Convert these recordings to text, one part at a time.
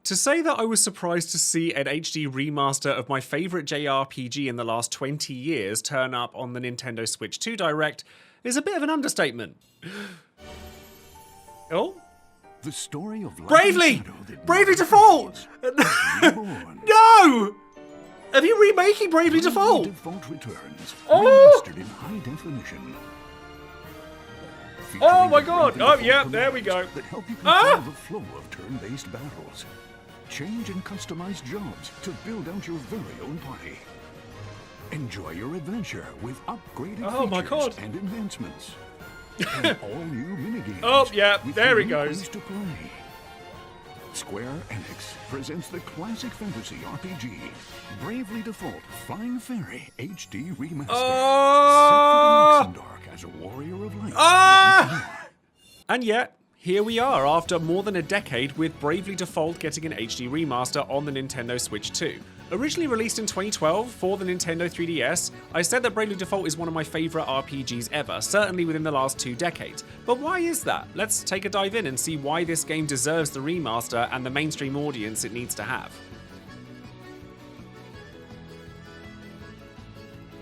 To say that I was surprised to see an HD remaster of my favourite JRPG in the last 20 years turn up on the Nintendo Switch 2 Direct is a bit of an understatement. Oh? The story of Bravely! Bravely Default! No! Are you remaking Bravely Default? Default returns, Oh! remastered in high definition. Oh my god! Oh yeah, there we go. That help you control the flow of turn-based battles. Change and customize jobs to build out your very own party. Enjoy your adventure with upgraded features and enhancements. And all new minigames. Oh yeah, there he goes. To play. Square Enix presents the classic fantasy RPG, Bravely Default Flying Fairy HD Remaster. Set for Dark as a warrior of light. And yet, here we are after more than a decade with Bravely Default getting an HD remaster on the Nintendo Switch 2. Originally released in 2012 for the Nintendo 3DS, I said that Bravely Default is one of my favourite RPGs ever, certainly within the last 2 decades. But why is that? Let's take a dive in and see why this game deserves the remaster and the mainstream audience it needs to have.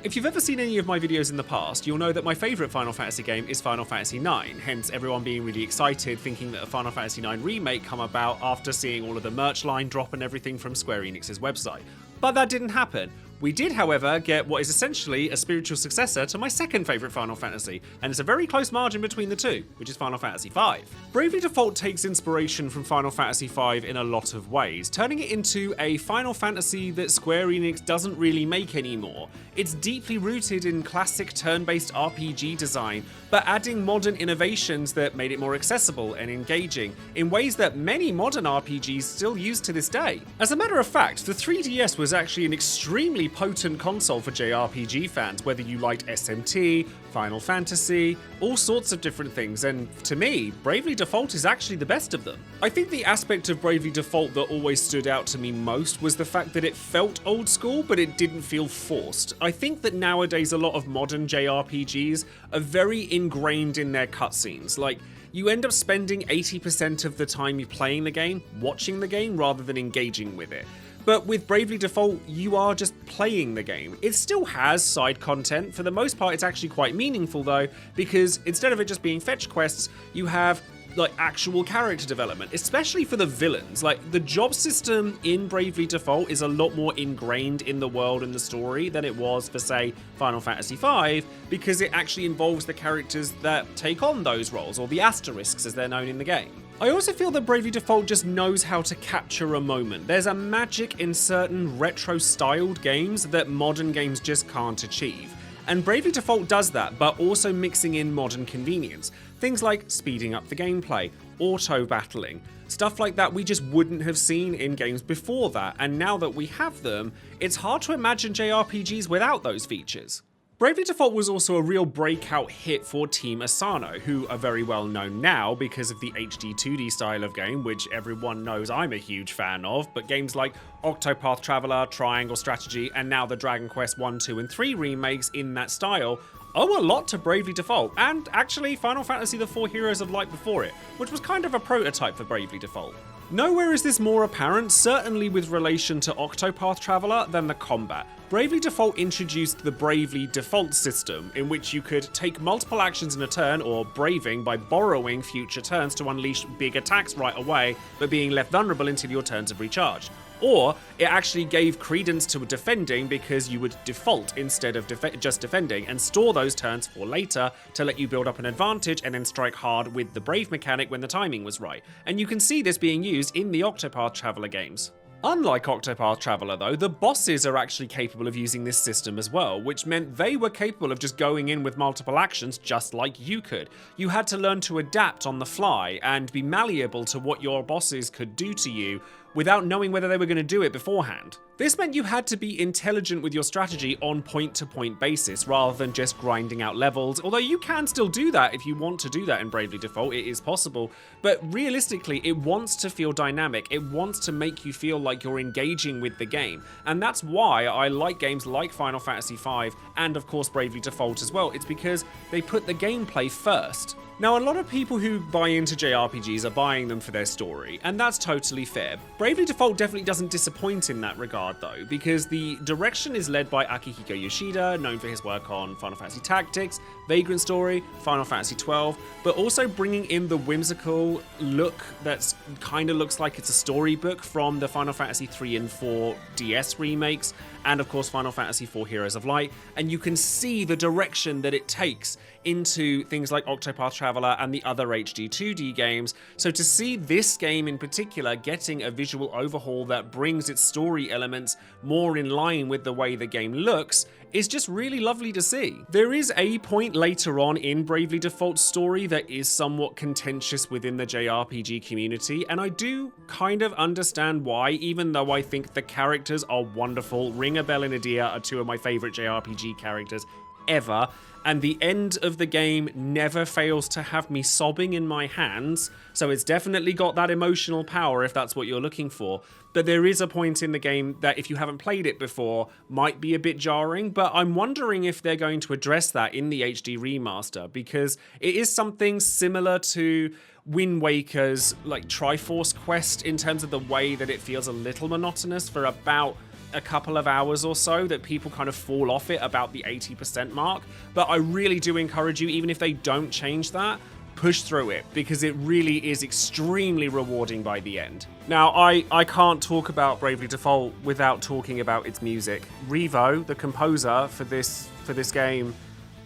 If you've ever seen any of my videos in the past, you'll know that my favourite Final Fantasy game is Final Fantasy IX, hence everyone being really excited thinking that a Final Fantasy IX remake come about after seeing all of the merch line drop and everything from Square Enix's website. But that didn't happen. We did, however, get what is essentially a spiritual successor to my second favourite Final Fantasy, and it's a very close margin between the two, which is Final Fantasy V. Bravely Default takes inspiration from Final Fantasy V in a lot of ways, turning it into a Final Fantasy that Square Enix doesn't really make anymore. It's deeply rooted in classic turn-based RPG design, but adding modern innovations that made it more accessible and engaging in ways that many modern RPGs still use to this day. As a matter of fact, the 3DS was actually an extremely potent console for JRPG fans, whether you liked SMT, Final Fantasy, all sorts of different things, and to me, Bravely Default is actually the best of them. I think the aspect of Bravely Default that always stood out to me most was the fact that it felt old school, but it didn't feel forced. I think that nowadays a lot of modern JRPGs are very ingrained in their cutscenes. Like, you end up spending 80% of the time you're playing the game, watching the game, rather than engaging with it. But with Bravely Default, you are just playing the game. It still has side content. For the most part, it's actually quite meaningful though, because instead of it just being fetch quests, you have like actual character development, especially for the villains. Like, the job system in Bravely Default is a lot more ingrained in the world and the story than it was for, say, Final Fantasy V, because it actually involves the characters that take on those roles, or the asterisks as they're known in the game. I also feel that Bravely Default just knows how to capture a moment. There's a magic in certain retro-styled games that modern games just can't achieve. And Bravely Default does that, but also mixing in modern convenience. Things like speeding up the gameplay, auto-battling, stuff like that we just wouldn't have seen in games before that, and now that we have them, it's hard to imagine JRPGs without those features. Bravely Default was also a real breakout hit for Team Asano, who are very well known now because of the HD 2D style of game, which everyone knows I'm a huge fan of, but games like Octopath Traveler, Triangle Strategy, and now the Dragon Quest 1, 2, and 3 remakes in that style owe a lot to Bravely Default, and actually Final Fantasy IV Heroes of Light before it, which was kind of a prototype for Bravely Default. Nowhere is this more apparent, certainly with relation to Octopath Traveler, than the combat. Bravely Default introduced the Bravely Default system, in which you could take multiple actions in a turn, or braving by borrowing future turns to unleash big attacks right away, but being left vulnerable until your turns have recharged. Or it actually gave credence to defending because you would default instead of just defending and store those turns for later to let you build up an advantage and then strike hard with the brave mechanic when the timing was right. And you can see this being used in the Octopath Traveler games. Unlike Octopath Traveler though, the bosses are actually capable of using this system as well, which meant they were capable of just going in with multiple actions just like you could. You had to learn to adapt on the fly and be malleable to what your bosses could do to you without knowing whether they were going to do it beforehand. This meant you had to be intelligent with your strategy on point-to-point basis rather than just grinding out levels, although you can still do that if you want to do that in Bravely Default, it is possible, but realistically it wants to feel dynamic, it wants to make you feel like you're engaging with the game, and that's why I like games like Final Fantasy V and of course Bravely Default as well. It's because they put the gameplay first. Now, a lot of people who buy into JRPGs are buying them for their story, and that's totally fair. Bravely Default definitely doesn't disappoint in that regard, though, because the direction is led by Akihiko Yoshida, known for his work on Final Fantasy Tactics, Vagrant Story, Final Fantasy XII, but also bringing in the whimsical look that's kind of looks like it's a storybook from the Final Fantasy 3 and 4 DS remakes, and of course Final Fantasy 4 Heroes of Light, and you can see the direction that it takes into things like Octopath Traveler and the other HD 2D games. So to see this game in particular getting a visual overhaul that brings its story elements more in line with the way the game looks is just really lovely to see. There is a point later on in Bravely Default's story that is somewhat contentious within the JRPG community, and I do kind of understand why, even though I think the characters are wonderful. Ring a Bell and Adia are two of my favourite JRPG characters ever, and the end of the game never fails to have me sobbing in my hands, so it's definitely got that emotional power if that's what you're looking for. But there is a point in the game that, if you haven't played it before, might be a bit jarring, but I'm wondering if they're going to address that in the HD remaster, because it is something similar to Wind Waker's like Triforce quest in terms of the way that it feels a little monotonous for about a couple of hours or so, that people kind of fall off it about the 80% mark. But I really do encourage you, even if they don't change that, push through it, because it really is extremely rewarding by the end. Now, I can't talk about Bravely Default without talking about its music. Revo, the composer for this game,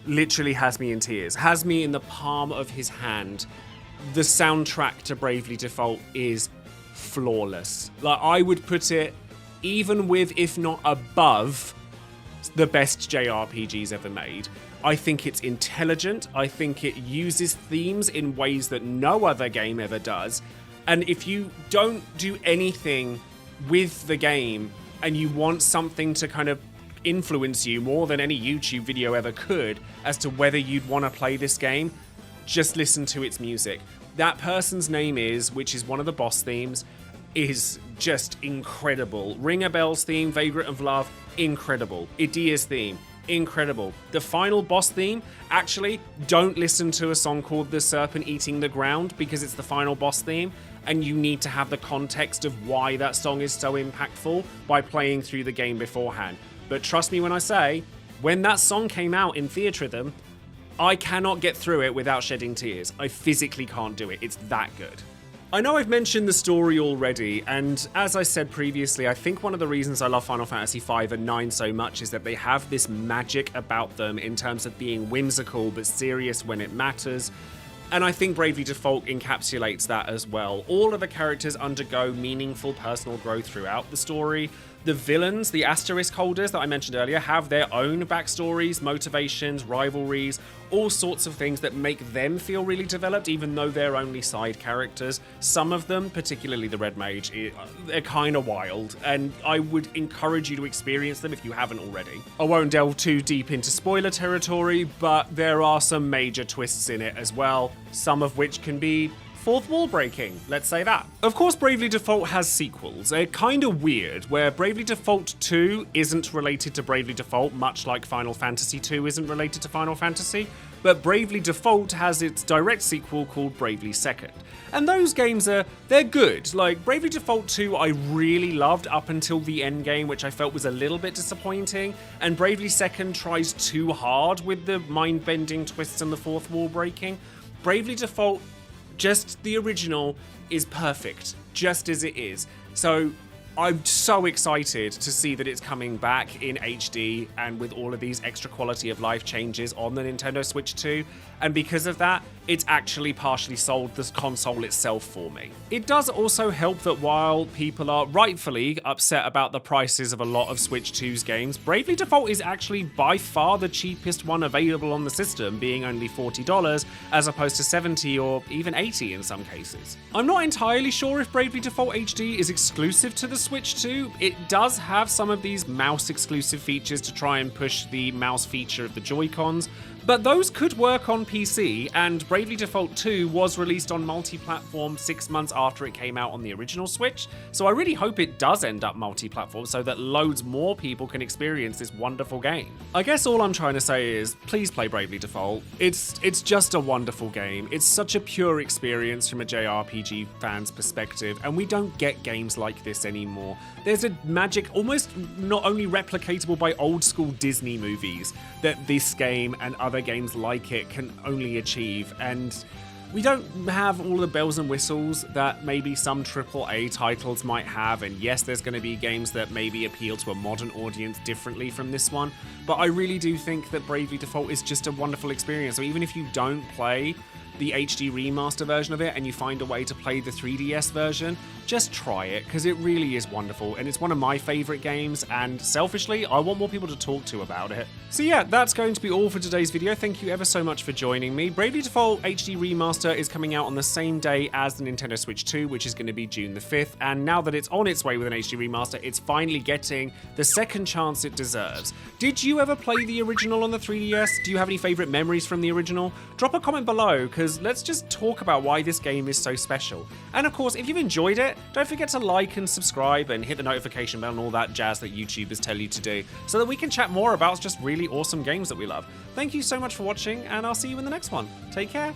literally has me in tears, has me in the palm of his hand. The soundtrack to Bravely Default is flawless. Like, I would put it even with, if not above, the best JRPGs ever made. I think it's intelligent. I think it uses themes in ways that no other game ever does. And if you don't do anything with the game and you want something to kind of influence you more than any YouTube video ever could as to whether you'd want to play this game, just listen to its music. That Person's Name Is, which is one of the boss themes, is just incredible. Ring a Bell's theme, Vagrant of Love, incredible. Idia's theme, incredible. The final boss theme, actually, don't listen to a song called The Serpent Eating the Ground, because it's the final boss theme, and you need to have the context of why that song is so impactful by playing through the game beforehand. But trust me when I say, when that song came out in Theatrhythm, I cannot get through it without shedding tears. I physically can't do it. It's that good. I know I've mentioned the story already, and as I said previously, I think one of the reasons I love Final Fantasy V and 9 so much is that they have this magic about them in terms of being whimsical but serious when it matters. And I think Bravely Default encapsulates that as well. All of the characters undergo meaningful personal growth throughout the story. The villains, the asterisk holders that I mentioned earlier, have their own backstories, motivations, rivalries, all sorts of things that make them feel really developed, even though they're only side characters. Some of them, particularly the Red Mage, they're kind of wild, and I would encourage you to experience them if you haven't already. I won't delve too deep into spoiler territory, but there are some major twists in it as well, some of which can be fourth wall breaking, let's say that. Of course, Bravely Default has sequels. They're kind of weird, where Bravely Default 2 isn't related to Bravely Default, much like Final Fantasy 2 isn't related to Final Fantasy, but Bravely Default has its direct sequel called Bravely Second. And those games they're good. Like, Bravely Default 2 I really loved up until the end game, which I felt was a little bit disappointing, and Bravely Second tries too hard with the mind-bending twists and the fourth wall breaking. Bravely Default, just the original, is perfect, just as it is. So I'm so excited to see that it's coming back in HD and with all of these extra quality of life changes on the Nintendo Switch 2. And because of that, it's actually partially sold the console itself for me. It does also help that while people are rightfully upset about the prices of a lot of Switch 2's games, Bravely Default is actually by far the cheapest one available on the system, being only $40 as opposed to $70 or even $80 in some cases. I'm not entirely sure if Bravely Default HD is exclusive to the Switch 2. It does have some of these mouse exclusive features to try and push the mouse feature of the Joy-Cons, But those could work on PC, and Bravely Default 2 was released on multi-platform 6 months after it came out on the original Switch, so I really hope it does end up multi-platform so that loads more people can experience this wonderful game. I guess all I'm trying to say is, please play Bravely Default. It's just a wonderful game. It's such a pure experience from a JRPG fan's perspective, and we don't get games like this anymore. There's a magic almost not only replicatable by old school Disney movies that this game and other games like it can only achieve, and we don't have all the bells and whistles that maybe some AAA titles might have, and yes, there's going to be games that maybe appeal to a modern audience differently from this one, but I really do think that Bravely Default is just a wonderful experience. So even if you don't play the HD Remaster version of it and you find a way to play the 3DS version, just try it, because it really is wonderful, and it's one of my favourite games, and selfishly, I want more people to talk to about it. So yeah, that's going to be all for today's video. Thank you ever so much for joining me. Bravely Default HD Remaster is coming out on the same day as the Nintendo Switch 2, which is going to be June the 5th, and now that it's on its way with an HD Remaster, it's finally getting the second chance it deserves. Did you ever play the original on the 3DS? Do you have any favourite memories from the original? Drop a comment below, because let's just talk about why this game is so special. And of course, if you've enjoyed it, don't forget to like and subscribe and hit the notification bell and all that jazz that YouTubers tell you to do, so that we can chat more about just really awesome games that we love. Thank you so much for watching, and I'll see you in the next one. Take care.